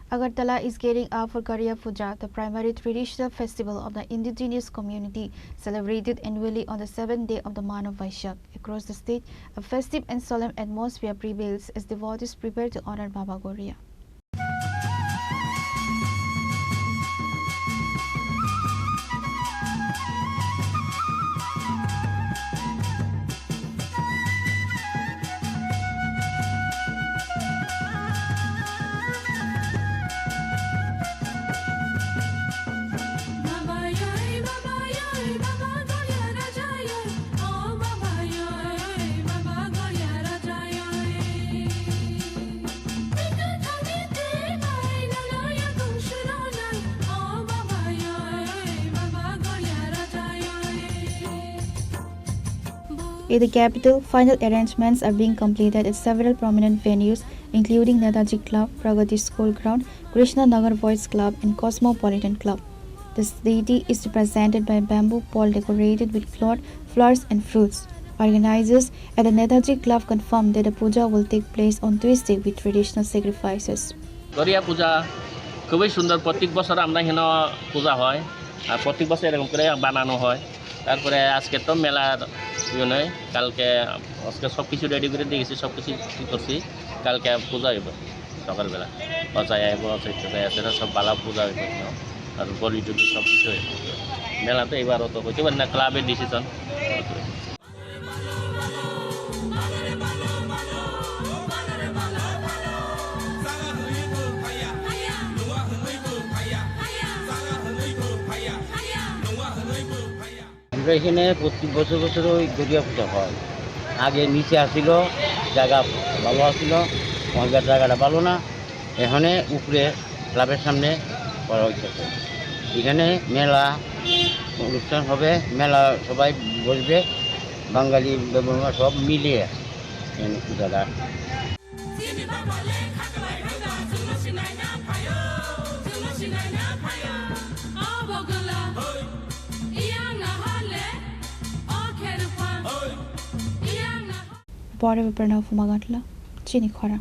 Agartala is gearing up for Garya Puja, the primary traditional festival of the indigenous community, celebrated annually on the 7th day of the month of Vaishak. Across the state, a festive and solemn atmosphere prevails as devotees prepare to honor Baba Gorya. In the capital, final arrangements are being completed at several prominent venues, including Netaji Club, Pragati School Ground, Krishna Nagar Boys Club, and Cosmopolitan Club. This deity is represented by a bamboo pole decorated with cloth, flowers, and fruits. Organizers at the Netaji Club confirmed that the puja will take place on Tuesday with traditional sacrifices. Gorya Puja খুবই সুন্দর প্রত্যেক বছর আমরা এখানে পূজা হয় আর প্রত্যেক বছর এরকম করে বানানো হয় তারপরে আজকে তো মেলার নয় কালকে আজকে সব কিছু রেডি করে দিয়েছি সব কিছু করছি কালকে পূজা হইব সকালবেলা বাজায় আইব সেটা সব বালা পূজা হইব আর বলি টুলি সব কিছু হইব মেলাতে এবারও তো হইতে পারে না ক্লাবের ডিসিশন এখানে প্রত্যেক বছর বছর ওই গড়িয়া পূজা হয় আগে নিচে আসছিল জায়গা ভালো আসছিল মহিলার জায়গাটা ভালো না এখানে উপরে ক্লাবের সামনে করা হচ্ছে এখানে মেলা অনুষ্ঠান হবে মেলা সবাই বসবে বাঙালি সব মিলিয়ে এখানে পূজাটা Border Pranav Magatla, Chini Khora.